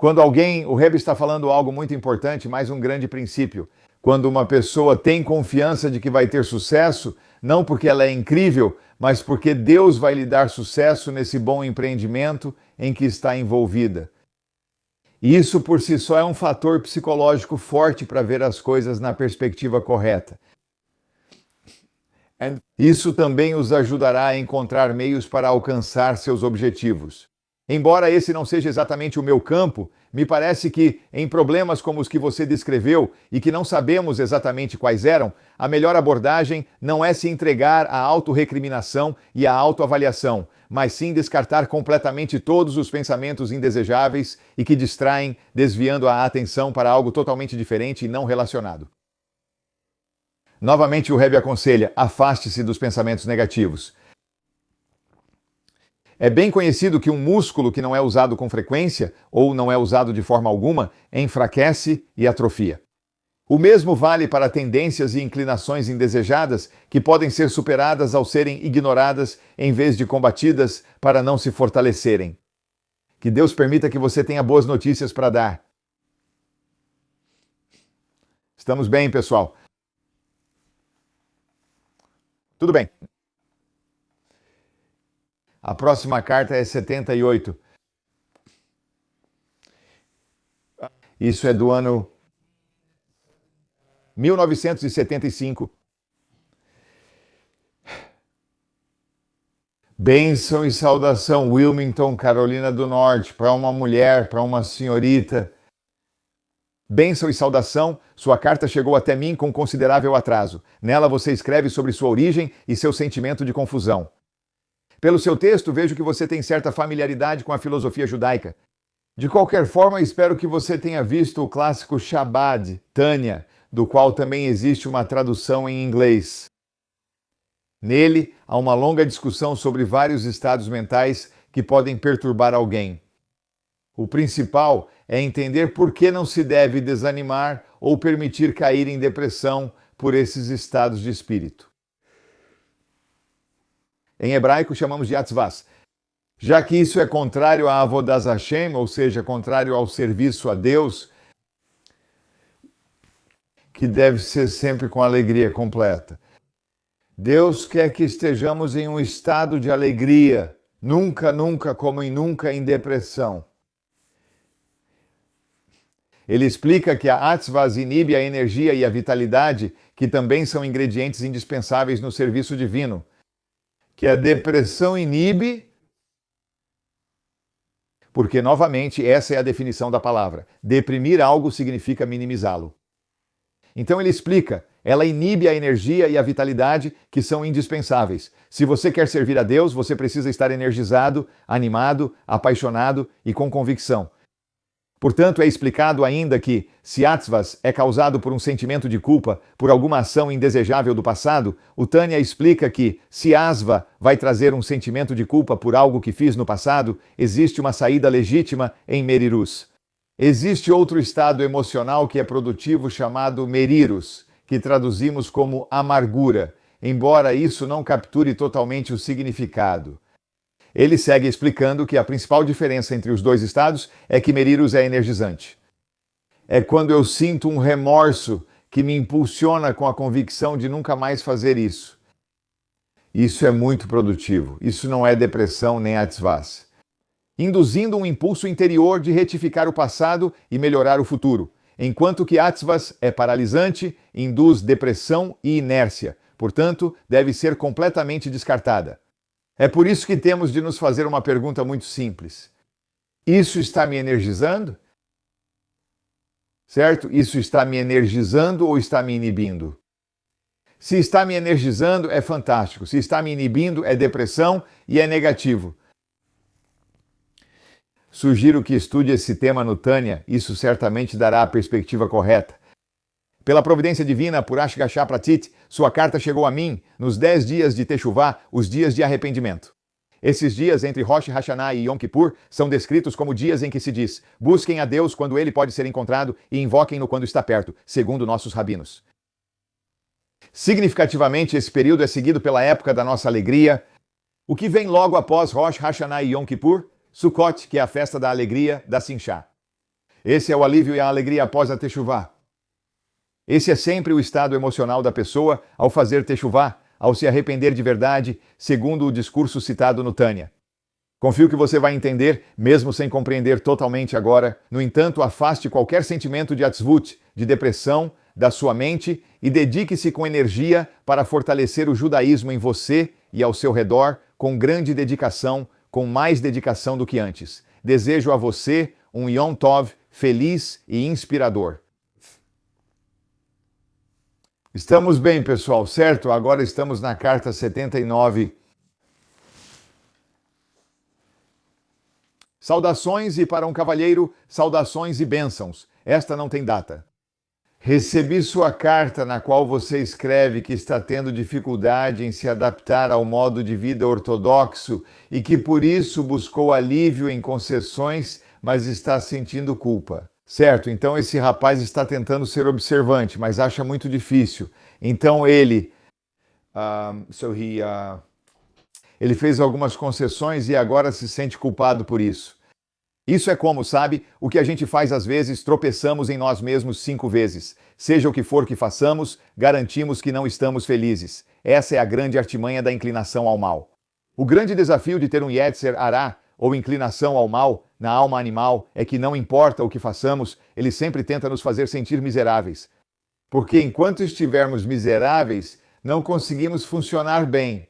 Quando o Rebbe está falando algo muito importante, mais um grande princípio. Quando uma pessoa tem confiança de que vai ter sucesso, não porque ela é incrível, mas porque Deus vai lhe dar sucesso nesse bom empreendimento em que está envolvida. E isso por si só é um fator psicológico forte para ver as coisas na perspectiva correta. Isso também os ajudará a encontrar meios para alcançar seus objetivos. Embora esse não seja exatamente o meu campo, me parece que, em problemas como os que você descreveu e que não sabemos exatamente quais eram, a melhor abordagem não é se entregar à autorrecriminação e à autoavaliação, mas sim descartar completamente todos os pensamentos indesejáveis e que distraem, desviando a atenção para algo totalmente diferente e não relacionado. Novamente, o Rebbe aconselha: afaste-se dos pensamentos negativos. É bem conhecido que um músculo que não é usado com frequência, ou não é usado de forma alguma, enfraquece e atrofia. O mesmo vale para tendências e inclinações indesejadas que podem ser superadas ao serem ignoradas em vez de combatidas para não se fortalecerem. Que Deus permita que você tenha boas notícias para dar. Estamos bem, pessoal? Tudo bem. A próxima carta é 78. Isso é do ano 1975. Bênção e saudação, Wilmington, Carolina do Norte, para uma mulher, para uma senhorita. Bênção e saudação, sua carta chegou até mim com considerável atraso. Nela você escreve sobre sua origem e seu sentimento de confusão. Pelo seu texto, vejo que você tem certa familiaridade com a filosofia judaica. De qualquer forma, espero que você tenha visto o clássico Chabad, Tânia, do qual também existe uma tradução em inglês. Nele, há uma longa discussão sobre vários estados mentais que podem perturbar alguém. O principal é entender por que não se deve desanimar ou permitir cair em depressão por esses estados de espírito. Em hebraico chamamos de atzvas. Já que isso é contrário a avodas Hashem, ou seja, contrário ao serviço a Deus, que deve ser sempre com alegria completa. Deus quer que estejamos em um estado de alegria, nunca, nunca, como em nunca, em depressão. Ele explica que a atzvas inibe a energia e a vitalidade, que também são ingredientes indispensáveis no serviço divino. Que a depressão inibe, porque, novamente, essa é a definição da palavra. Deprimir algo significa minimizá-lo. Então ele explica, ela inibe a energia e a vitalidade que são indispensáveis. Se você quer servir a Deus, você precisa estar energizado, animado, apaixonado e com convicção. Portanto, é explicado ainda que, se atzvas é causado por um sentimento de culpa por alguma ação indesejável do passado, o Tânia explica que, se asva vai trazer um sentimento de culpa por algo que fiz no passado, existe uma saída legítima em merirus. Existe outro estado emocional que é produtivo chamado merirus, que traduzimos como amargura, embora isso não capture totalmente o significado. Ele segue explicando que a principal diferença entre os dois estados é que merirus é energizante. É quando eu sinto um remorso que me impulsiona com a convicção de nunca mais fazer isso. Isso é muito produtivo. Isso não é depressão nem atzvas. Induzindo um impulso interior de retificar o passado e melhorar o futuro, enquanto que atzvas é paralisante, induz depressão e inércia. Portanto, deve ser completamente descartada. É por isso que temos de nos fazer uma pergunta muito simples. Isso está me energizando? Certo? Isso está me energizando ou está me inibindo? Se está me energizando, é fantástico. Se está me inibindo, é depressão e é negativo. Sugiro que estude esse tema no Tânia, isso certamente dará a perspectiva correta. Pela providência divina, por Ashgashá Pratit, sua carta chegou a mim nos 10 dias de Teshuvá, os dias de arrependimento. Esses dias entre Rosh Hashanah e Yom Kippur são descritos como dias em que se diz: busquem a Deus quando ele pode ser encontrado e invoquem-no quando está perto, segundo nossos rabinos. Significativamente, esse período é seguido pela época da nossa alegria. O que vem logo após Rosh Hashanah e Yom Kippur? Sukkot, que é a festa da alegria, da Simchá. Esse é o alívio e a alegria após a Teshuvá. Esse é sempre o estado emocional da pessoa ao fazer Teshuvá, ao se arrepender de verdade, segundo o discurso citado no Tânia. Confio que você vai entender, mesmo sem compreender totalmente agora. No entanto, afaste qualquer sentimento de atzvut, de depressão, da sua mente e dedique-se com energia para fortalecer o judaísmo em você e ao seu redor, com grande dedicação, com mais dedicação do que antes. Desejo a você um Yom Tov feliz e inspirador. Estamos bem, pessoal, certo? Agora estamos na carta 79. Saudações e para um cavalheiro, saudações e bênçãos. Esta não tem data. Recebi sua carta na qual você escreve que está tendo dificuldade em se adaptar ao modo de vida ortodoxo e que por isso buscou alívio em concessões, mas está sentindo culpa. Certo, então esse rapaz está tentando ser observante, mas acha muito difícil. Então ele fez algumas concessões e agora se sente culpado por isso. Isso é como, sabe, o que a gente faz às vezes, tropeçamos em nós mesmos 5 vezes. Seja o que for que façamos, garantimos que não estamos felizes. Essa é a grande artimanha da inclinação ao mal. O grande desafio de ter um Yetzer Hará, ou inclinação ao mal, na alma animal, é que não importa o que façamos, ele sempre tenta nos fazer sentir miseráveis. Porque enquanto estivermos miseráveis, não conseguimos funcionar bem.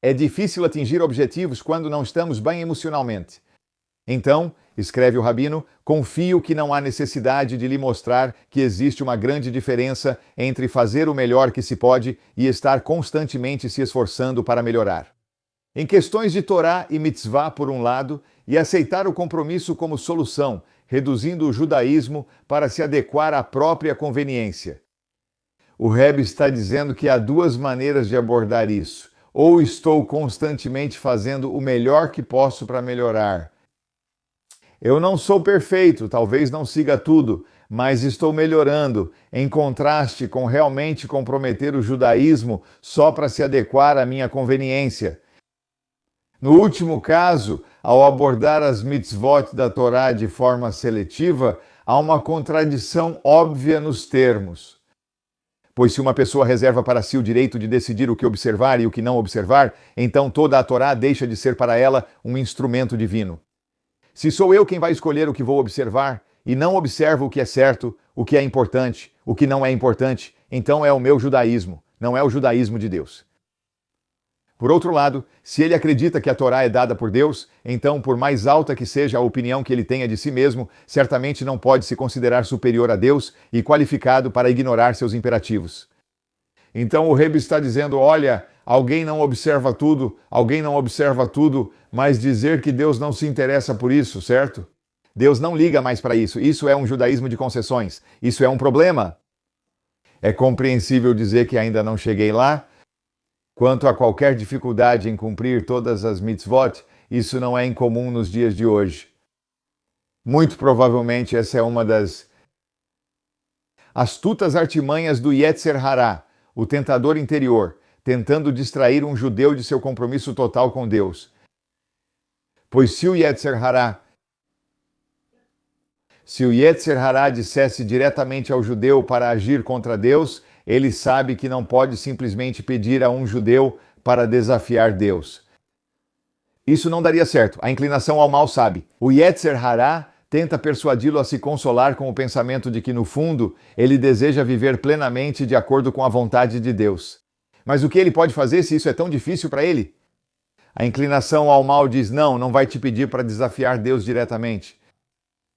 É difícil atingir objetivos quando não estamos bem emocionalmente. Então, escreve o Rabino, confio que não há necessidade de lhe mostrar que existe uma grande diferença entre fazer o melhor que se pode e estar constantemente se esforçando para melhorar. Em questões de Torá e Mitzvah, por um lado, e aceitar o compromisso como solução, reduzindo o judaísmo para se adequar à própria conveniência. O Rebbe está dizendo que há 2 maneiras de abordar isso. Ou estou constantemente fazendo o melhor que posso para melhorar. Eu não sou perfeito, talvez não siga tudo, mas estou melhorando, em contraste com realmente comprometer o judaísmo só para se adequar à minha conveniência. No último caso, ao abordar as mitzvot da Torá de forma seletiva, há uma contradição óbvia nos termos. Pois se uma pessoa reserva para si o direito de decidir o que observar e o que não observar, então toda a Torá deixa de ser para ela um instrumento divino. Se sou eu quem vai escolher o que vou observar e não observo o que é certo, o que é importante, o que não é importante, então é o meu judaísmo, não é o judaísmo de Deus. Por outro lado, se ele acredita que a Torá é dada por Deus, então, por mais alta que seja a opinião que ele tenha de si mesmo, certamente não pode se considerar superior a Deus e qualificado para ignorar seus imperativos. Então o Rebbe está dizendo, olha, alguém não observa tudo, mas dizer que Deus não se interessa por isso, certo? Deus não liga mais para isso. Isso é um judaísmo de concessões. Isso é um problema. É compreensível dizer que ainda não cheguei lá. Quanto a qualquer dificuldade em cumprir todas as mitzvot, isso não é incomum nos dias de hoje. Muito provavelmente essa é uma das astutas artimanhas do Yetzer Hará, o tentador interior, tentando distrair um judeu de seu compromisso total com Deus. Pois se o Yetzer Hará dissesse diretamente ao judeu para agir contra Deus, ele sabe que não pode simplesmente pedir a um judeu para desafiar Deus. Isso não daria certo. A inclinação ao mal sabe. O Yetzer Hará tenta persuadi-lo a se consolar com o pensamento de que, no fundo, ele deseja viver plenamente de acordo com a vontade de Deus. Mas o que ele pode fazer se isso é tão difícil para ele? A inclinação ao mal diz, não vai te pedir para desafiar Deus diretamente.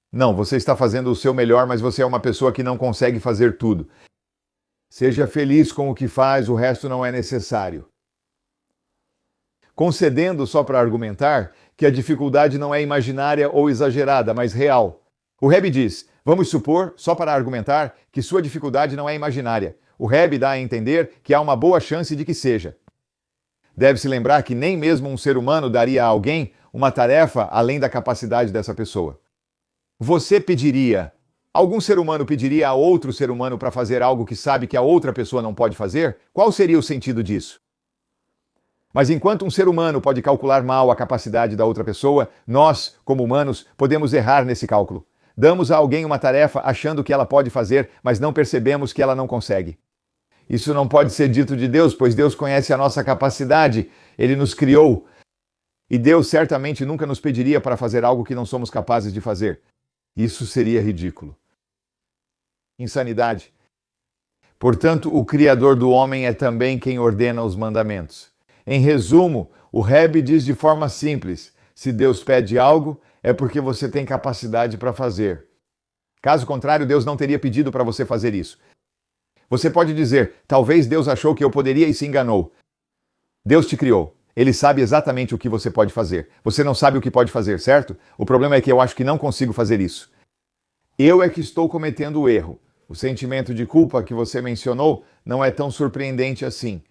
Não, você está fazendo o seu melhor, mas você é uma pessoa que não consegue fazer tudo. Seja feliz com o que faz, o resto não é necessário. Concedendo, só para argumentar, que a dificuldade não é imaginária ou exagerada, mas real. O Rebbe diz, vamos supor, só para argumentar, que sua dificuldade não é imaginária. O Rebbe dá a entender que há uma boa chance de que seja. Deve-se lembrar que nem mesmo um ser humano daria a alguém uma tarefa além da capacidade dessa pessoa. Algum ser humano pediria a outro ser humano para fazer algo que sabe que a outra pessoa não pode fazer? Qual seria o sentido disso? Mas enquanto um ser humano pode calcular mal a capacidade da outra pessoa, nós, como humanos, podemos errar nesse cálculo. Damos a alguém uma tarefa achando que ela pode fazer, mas não percebemos que ela não consegue. Isso não pode ser dito de Deus, pois Deus conhece a nossa capacidade, Ele nos criou. E Deus certamente nunca nos pediria para fazer algo que não somos capazes de fazer. Isso seria ridículo. Insanidade. Portanto, o Criador do homem é também quem ordena os mandamentos. Em resumo, o Rebbe diz de forma simples: se Deus pede algo, é porque você tem capacidade para fazer. Caso contrário, Deus não teria pedido para você fazer isso. Você pode dizer: talvez Deus achou que eu poderia e se enganou. Deus te criou. Ele sabe exatamente o que você pode fazer. Você não sabe o que pode fazer, certo? O problema é que eu acho que não consigo fazer isso. Eu é que estou cometendo o erro. O sentimento de culpa que você mencionou não é tão surpreendente assim.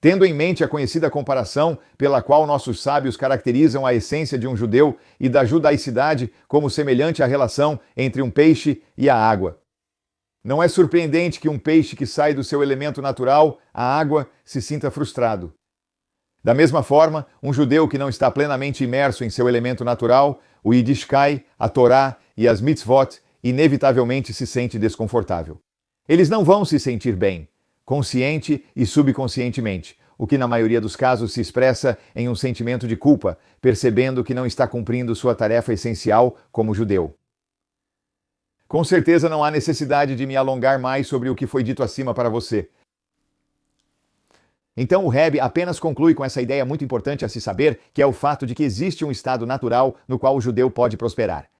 Tendo em mente a conhecida comparação pela qual nossos sábios caracterizam a essência de um judeu e da judaicidade como semelhante à relação entre um peixe e a água. Não é surpreendente que um peixe que sai do seu elemento natural, a água, se sinta frustrado. Da mesma forma, um judeu que não está plenamente imerso em seu elemento natural, o Yiddishkeit, a Torá e as mitzvot, inevitavelmente se sente desconfortável. Eles não vão se sentir bem, consciente e subconscientemente, o que na maioria dos casos se expressa em um sentimento de culpa, percebendo que não está cumprindo sua tarefa essencial como judeu. Com certeza não há necessidade de me alongar mais sobre o que foi dito acima para você. Então o Rebbe apenas conclui com essa ideia muito importante a se saber, que é o fato de que existe um estado natural no qual o judeu pode prosperar.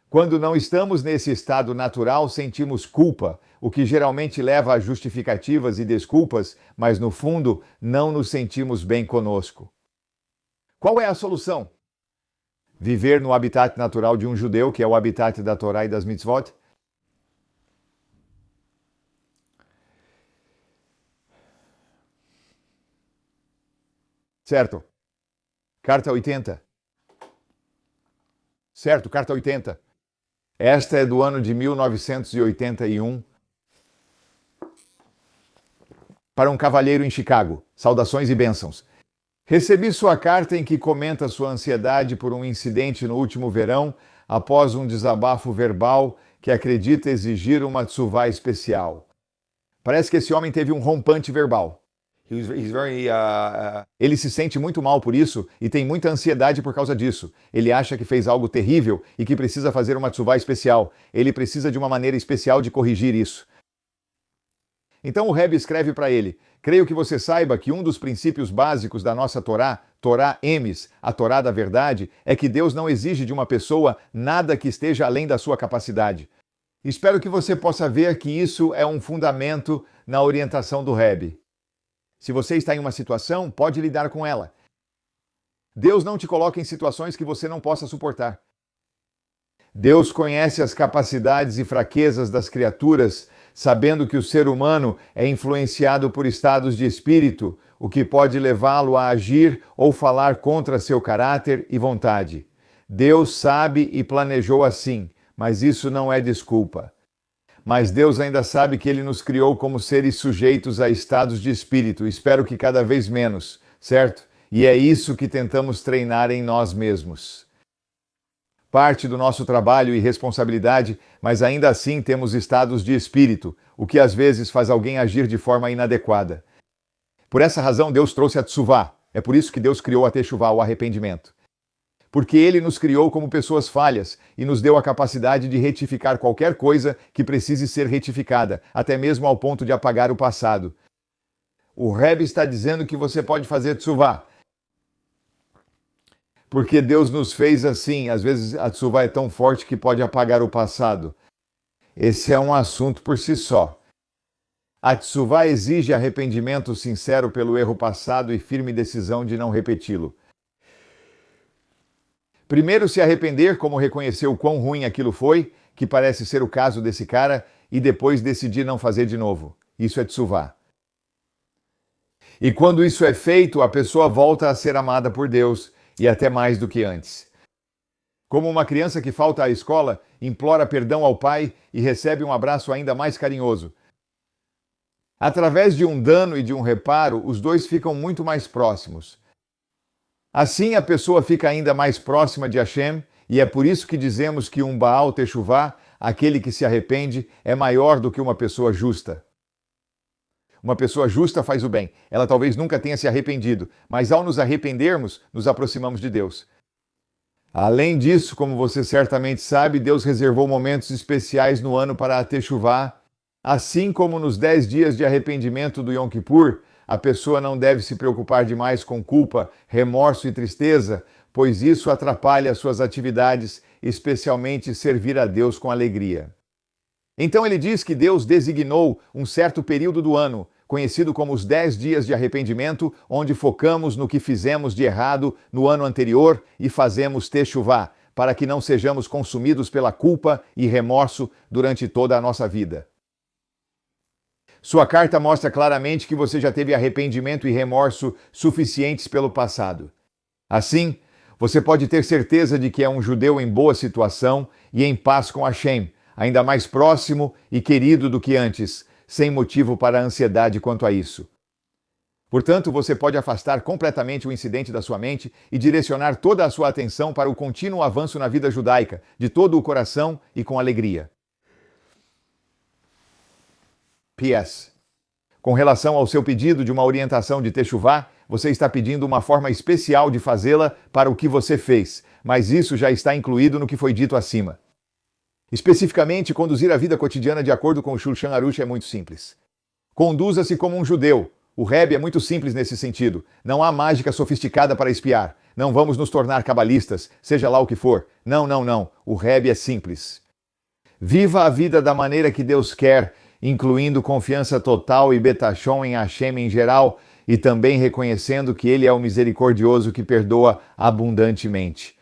Quando não estamos nesse estado natural, sentimos culpa, o que geralmente leva a justificativas e desculpas, mas no fundo não nos sentimos bem conosco. Qual é a solução? Viver no habitat natural de um judeu, que é o habitat da Torá e das mitzvot? Certo. Carta 80. Certo, carta 80. Esta é do ano de 1981. Para um cavalheiro em Chicago. Saudações e bênçãos. Recebi sua carta em que comenta sua ansiedade por um incidente no último verão, após um desabafo verbal que acredita exigir uma tsuvá especial. Parece que esse homem teve um rompante verbal. Ele se sente muito mal por isso e tem muita ansiedade por causa disso. Ele acha que fez algo terrível e que precisa fazer uma tsuvá especial. Ele precisa de uma maneira especial de corrigir isso. Então o Rebbe escreve para ele: creio que você saiba que um dos princípios básicos da nossa Torá, Torá Emes, a Torá da verdade, é que Deus não exige de uma pessoa nada que esteja além da sua capacidade. Espero que você possa ver que isso é um fundamento na orientação do Rebbe. Se você está em uma situação, pode lidar com ela. Deus não te coloca em situações que você não possa suportar. Deus conhece as capacidades e fraquezas das criaturas, sabendo que o ser humano é influenciado por estados de espírito, o que pode levá-lo a agir ou falar contra seu caráter e vontade. Deus sabe e planejou assim, mas isso não é desculpa. Mas Deus ainda sabe que Ele nos criou como seres sujeitos a estados de espírito, espero que cada vez menos, certo? E é isso que tentamos treinar em nós mesmos. Parte do nosso trabalho e responsabilidade, mas ainda assim temos estados de espírito, o que às vezes faz alguém agir de forma inadequada. Por essa razão Deus trouxe a tsuvá, é por isso que Deus criou a techuvá, o arrependimento. Porque Ele nos criou como pessoas falhas e nos deu a capacidade de retificar qualquer coisa que precise ser retificada, até mesmo ao ponto de apagar o passado. O Rebbe está dizendo que você pode fazer tsuvá. Porque Deus nos fez assim, às vezes a tsuvá é tão forte que pode apagar o passado. Esse é um assunto por si só. A tsuvá exige arrependimento sincero pelo erro passado e firme decisão de não repeti-lo. Primeiro se arrepender, como reconhecer o quão ruim aquilo foi, que parece ser o caso desse cara, e depois decidir não fazer de novo. Isso é tsuvá. E quando isso é feito, a pessoa volta a ser amada por Deus, e até mais do que antes. Como uma criança que falta à escola, implora perdão ao pai e recebe um abraço ainda mais carinhoso. Através de um dano e de um reparo, os dois ficam muito mais próximos. Assim, a pessoa fica ainda mais próxima de Hashem, e é por isso que dizemos que um Baal Teshuvá, aquele que se arrepende, é maior do que uma pessoa justa. Uma pessoa justa faz o bem. Ela talvez nunca tenha se arrependido, mas ao nos arrependermos, nos aproximamos de Deus. Além disso, como você certamente sabe, Deus reservou momentos especiais no ano para a Teshuvá, Assim como nos 10 dias de arrependimento do Yom Kippur, a pessoa não deve se preocupar demais com culpa, remorso e tristeza, pois isso atrapalha suas atividades, especialmente servir a Deus com alegria. Então ele diz que Deus designou um certo período do ano, conhecido como os 10 dias de arrependimento, onde focamos no que fizemos de errado no ano anterior e fazemos techuvá, para que não sejamos consumidos pela culpa e remorso durante toda a nossa vida. Sua carta mostra claramente que você já teve arrependimento e remorso suficientes pelo passado. Assim, você pode ter certeza de que é um judeu em boa situação e em paz com Hashem, ainda mais próximo e querido do que antes, sem motivo para ansiedade quanto a isso. Portanto, você pode afastar completamente o incidente da sua mente e direcionar toda a sua atenção para o contínuo avanço na vida judaica, de todo o coração e com alegria. P.S. Com relação ao seu pedido de uma orientação de techuvá, você está pedindo uma forma especial de fazê-la para o que você fez, mas isso já está incluído no que foi dito acima. Especificamente, conduzir a vida cotidiana de acordo com o Shulchan Aruch é muito simples. Conduza-se como um judeu. O Rebbe é muito simples nesse sentido. Não há mágica sofisticada para espiar. Não vamos nos tornar cabalistas, seja lá o que for. Não, não, não. O Rebbe é simples. Viva a vida da maneira que Deus quer, incluindo confiança total e betachon em Hashem em geral, e também reconhecendo que Ele é o misericordioso que perdoa abundantemente.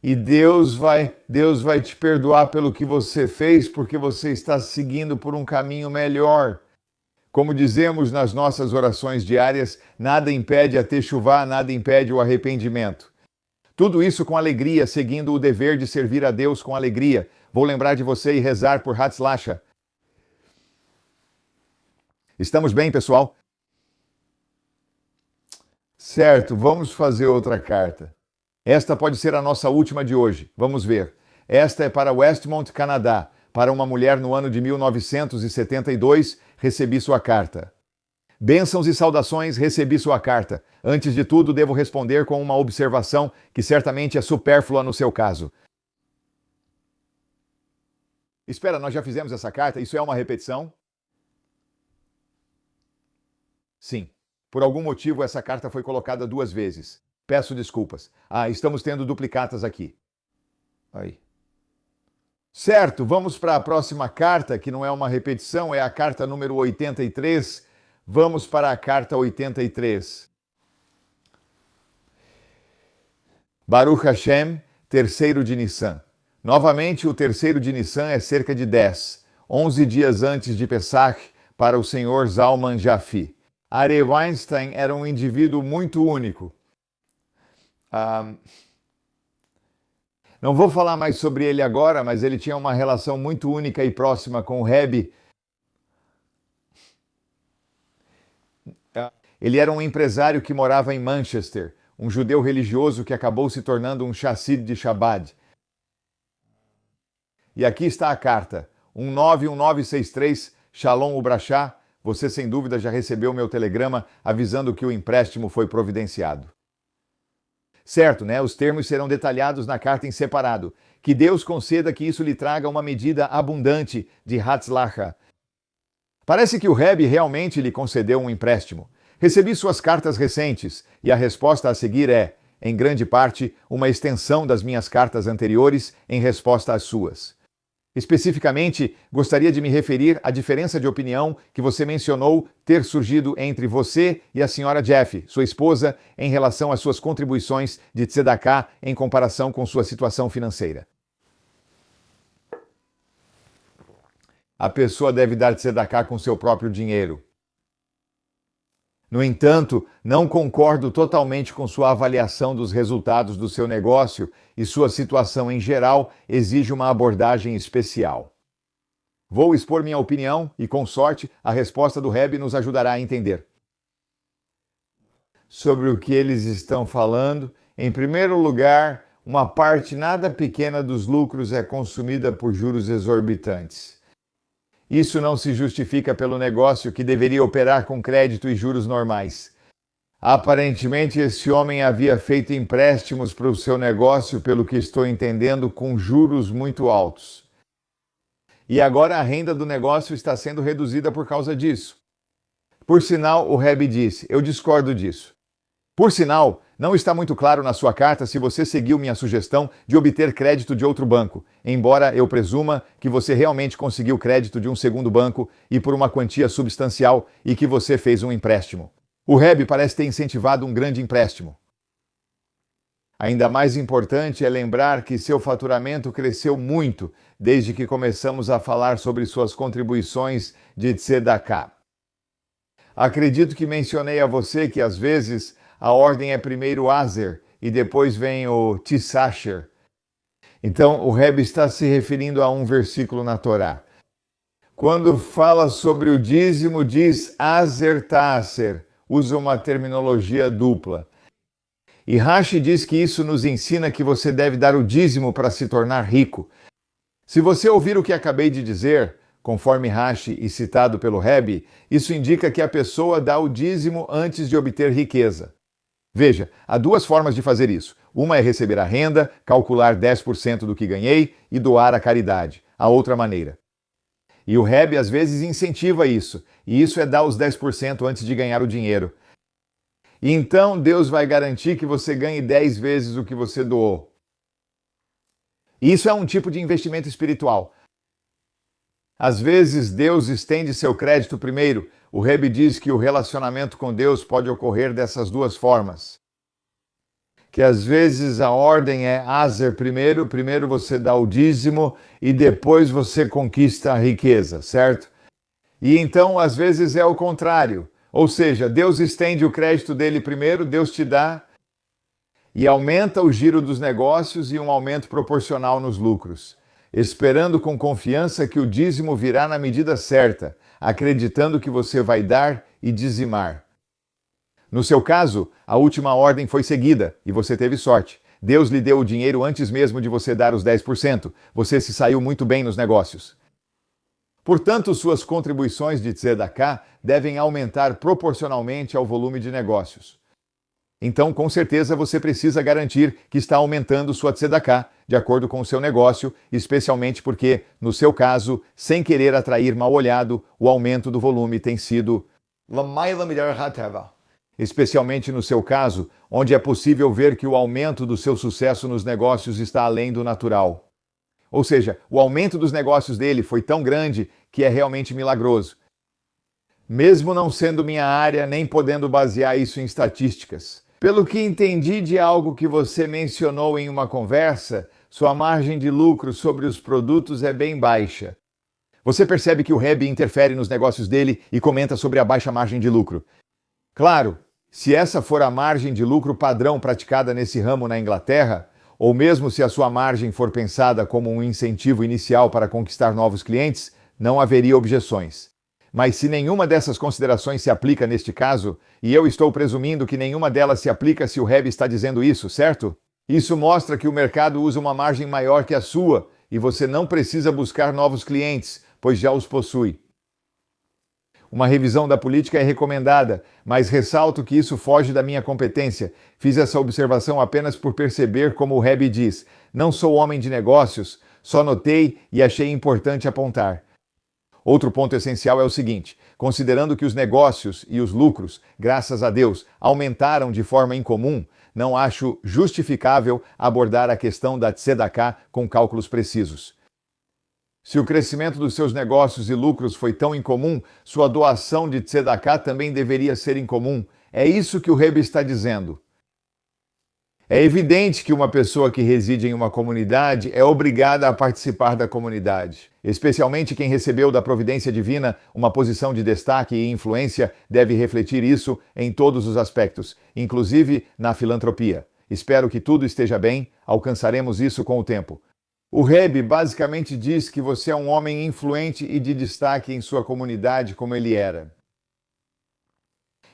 E Deus vai te perdoar pelo que você fez, porque você está seguindo por um caminho melhor. Como dizemos nas nossas orações diárias, nada impede a techuvá, nada impede o arrependimento. Tudo isso com alegria, seguindo o dever de servir a Deus com alegria. Vou lembrar de você e rezar por Hatzlasha. Estamos bem, pessoal? Certo, vamos fazer outra carta. Esta pode ser a nossa última de hoje. Vamos ver. Esta é para Westmont, Canadá. Para uma mulher no ano de 1972, recebi sua carta. Bênçãos e saudações, recebi sua carta. Antes de tudo, devo responder com uma observação que certamente é supérflua no seu caso. Espera, nós já fizemos essa carta? Isso é uma repetição? Sim. Por algum motivo, essa carta foi colocada 2 vezes. Peço desculpas. Estamos tendo duplicatas aqui. Aí. Certo, vamos para a próxima carta, que não é uma repetição, é a carta número 83. Vamos para a carta 83. Baruch Hashem, 3º de Nissan. Novamente, o 3º de Nissan é cerca de 10, 11 dias antes de Pesach, para o senhor Zalman Jafi. Ari Weinstein era um indivíduo muito único. Não vou falar mais sobre ele agora, mas ele tinha uma relação muito única e próxima com o Rebbe. Ele era um empresário que morava em Manchester, um judeu religioso que acabou se tornando um chassid de Chabad. E aqui está a carta, 191963, Shalom Ubrachá. Você sem dúvida já recebeu meu telegrama avisando que o empréstimo foi providenciado. Certo, né? Os termos serão detalhados na carta em separado. Que Deus conceda que isso lhe traga uma medida abundante de Hatzlacha. Parece que o Rebbe realmente lhe concedeu um empréstimo. Recebi suas cartas recentes e a resposta a seguir é, em grande parte, uma extensão das minhas cartas anteriores em resposta às suas. Especificamente, gostaria de me referir à diferença de opinião que você mencionou ter surgido entre você e a senhora Jeff, sua esposa, em relação às suas contribuições de tzedakah em comparação com sua situação financeira. A pessoa deve dar tzedakah com seu próprio dinheiro. No entanto, não concordo totalmente com sua avaliação dos resultados do seu negócio e sua situação em geral exige uma abordagem especial. Vou expor minha opinião e, com sorte, a resposta do Rebbe nos ajudará a entender. Sobre o que eles estão falando, em primeiro lugar, uma parte nada pequena dos lucros é consumida por juros exorbitantes. Isso não se justifica pelo negócio que deveria operar com crédito e juros normais. Aparentemente, esse homem havia feito empréstimos para o seu negócio, pelo que estou entendendo, com juros muito altos. e agora a renda do negócio está sendo reduzida por causa disso. Por sinal, o Rebbe disse, eu discordo disso. Por sinal, não está muito claro na sua carta se você seguiu minha sugestão de obter crédito de outro banco, embora eu presuma que você realmente conseguiu crédito de um segundo banco e por uma quantia substancial e que você fez um empréstimo. O Rebbe parece ter incentivado um grande empréstimo. Ainda mais importante é lembrar que seu faturamento cresceu muito desde que começamos a falar sobre suas contribuições de Tzedakah. Acredito que mencionei a você que às vezes a ordem é primeiro Azer e depois vem o Tissacher. Então o Rebbe está se referindo a um versículo na Torá. Quando fala sobre o dízimo, diz Azer Ta'aser, usa uma terminologia dupla. E Rashi diz que isso nos ensina que você deve dar o dízimo para se tornar rico. Se você ouvir o que acabei de dizer, conforme Rashi e citado pelo Rebbe, isso indica que a pessoa dá o dízimo antes de obter riqueza. Veja, há duas formas de fazer isso. Uma é receber a renda, calcular 10% do que ganhei e doar à caridade. A outra maneira. E o Rebbe às vezes incentiva isso, e isso é dar os 10% antes de ganhar o dinheiro. E então Deus vai garantir que você ganhe 10 vezes o que você doou. Isso é um tipo de investimento espiritual. Às vezes Deus estende seu crédito primeiro. O Rebbe diz que o relacionamento com Deus pode ocorrer dessas duas formas. Que às vezes a ordem é Azer primeiro você dá o dízimo e depois você conquista a riqueza, certo? E então às vezes é o contrário. Ou seja, Deus estende o crédito dele primeiro, Deus te dá e aumenta o giro dos negócios e um aumento proporcional nos lucros, esperando com confiança que o dízimo virá na medida certa, acreditando que você vai dar e dizimar. No seu caso, a última ordem foi seguida e você teve sorte. Deus lhe deu o dinheiro antes mesmo de você dar os 10%. Você se saiu muito bem nos negócios. Portanto, suas contribuições de Tzedakah devem aumentar proporcionalmente ao volume de negócios. Então, com certeza, você precisa garantir que está aumentando sua Tzedakah de acordo com o seu negócio, especialmente porque, no seu caso, sem querer atrair mal-olhado, o aumento do volume tem sido especialmente no seu caso, onde é possível ver que o aumento do seu sucesso nos negócios está além do natural. Ou seja, o aumento dos negócios dele foi tão grande que é realmente milagroso. Mesmo não sendo minha área, nem podendo basear isso em estatísticas. Pelo que entendi de algo que você mencionou em uma conversa, sua margem de lucro sobre os produtos é bem baixa. Você percebe que o Rebbe interfere nos negócios dele e comenta sobre a baixa margem de lucro. Claro, se essa for a margem de lucro padrão praticada nesse ramo na Inglaterra, ou mesmo se a sua margem for pensada como um incentivo inicial para conquistar novos clientes, não haveria objeções. Mas se nenhuma dessas considerações se aplica neste caso, e eu estou presumindo que nenhuma delas se aplica se o Rebbe está dizendo isso, certo? Isso mostra que o mercado usa uma margem maior que a sua, e você não precisa buscar novos clientes, pois já os possui. Uma revisão da política é recomendada, mas ressalto que isso foge da minha competência. Fiz essa observação apenas por perceber como o Rebbe diz. Não sou homem de negócios, só notei e achei importante apontar. Outro ponto essencial é o seguinte: considerando que os negócios e os lucros, graças a Deus, aumentaram de forma incomum, não acho justificável abordar a questão da Tzedakah com cálculos precisos. Se o crescimento dos seus negócios e lucros foi tão incomum, sua doação de Tzedakah também deveria ser incomum. É isso que o Rebbe está dizendo. É evidente que uma pessoa que reside em uma comunidade é obrigada a participar da comunidade. Especialmente quem recebeu da providência divina uma posição de destaque e influência deve refletir isso em todos os aspectos, inclusive na filantropia. Espero que tudo esteja bem, alcançaremos isso com o tempo. O Rebbe basicamente diz que você é um homem influente e de destaque em sua comunidade como ele era.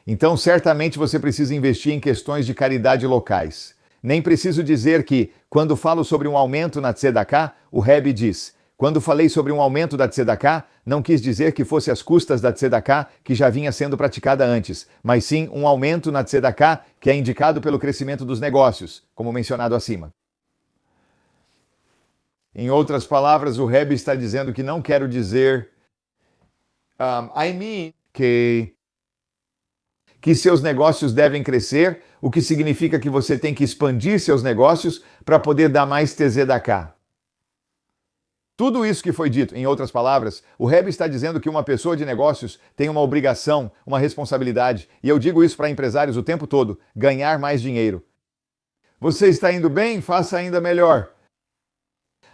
Então, certamente você precisa investir em questões de caridade locais. Nem preciso dizer que, quando falo sobre um aumento na Tzedakah, o Rebbe diz: quando falei sobre um aumento da Tzedakah, não quis dizer que fosse às custas da Tzedakah que já vinha sendo praticada antes, mas sim um aumento na Tzedakah que é indicado pelo crescimento dos negócios, como mencionado acima. Em outras palavras, o Rebbe está dizendo que não quero dizer I mean que seus negócios devem crescer, o que significa que você tem que expandir seus negócios para poder dar mais tzedakah. Tudo isso que foi dito, em outras palavras, o Rebbe está dizendo que uma pessoa de negócios tem uma obrigação, uma responsabilidade, e eu digo isso para empresários o tempo todo, ganhar mais dinheiro. Você está indo bem? Faça ainda melhor.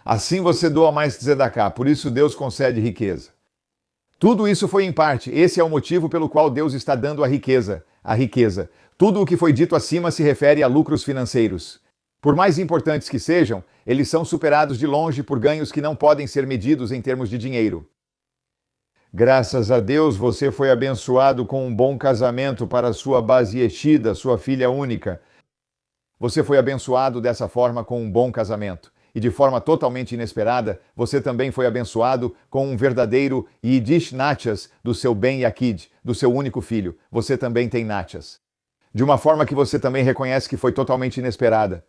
Assim você doa mais tzedakah, por isso Deus concede riqueza. Tudo isso foi em parte, esse é o motivo pelo qual Deus está dando a riqueza. Tudo o que foi dito acima se refere a lucros financeiros. Por mais importantes que sejam, eles são superados de longe por ganhos que não podem ser medidos em termos de dinheiro. Graças a Deus você foi abençoado com um bom casamento para sua base Yeshida, sua filha única. Você foi abençoado dessa forma com um bom casamento. E de forma totalmente inesperada, você também foi abençoado com um verdadeiro Yiddish Nachas do seu Ben Yakid, do seu único filho. Você também tem Nachas. De uma forma que você também reconhece que foi totalmente inesperada.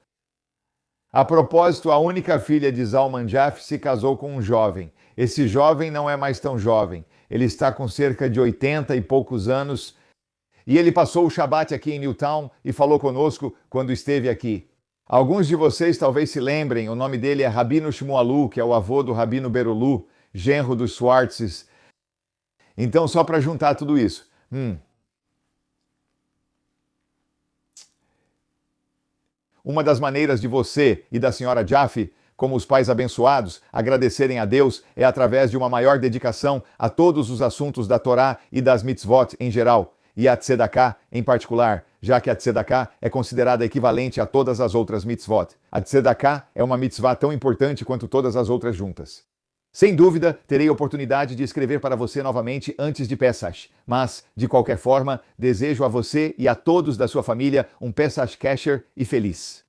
A propósito, a única filha de Zalman Jaffe se casou com um jovem. Esse jovem não é mais tão jovem. Ele está com cerca de 80 e poucos anos. E ele passou o Shabat aqui em Newtown e falou conosco quando esteve aqui. Alguns de vocês talvez se lembrem, o nome dele é Rabino Shmualu, que é o avô do Rabino Berulu, genro dos Schwartzes. Então, só para juntar tudo isso. Uma das maneiras de você e da senhora Jaffe, como os pais abençoados, agradecerem a Deus é através de uma maior dedicação a todos os assuntos da Torá e das mitzvot em geral, e a tzedakah em particular, já que a tzedakah é considerada equivalente a todas as outras mitzvot. A tzedakah é uma mitzvah tão importante quanto todas as outras juntas. Sem dúvida, terei oportunidade de escrever para você novamente antes de Pesach, mas, de qualquer forma, desejo a você e a todos da sua família um Pesach Kasher e feliz.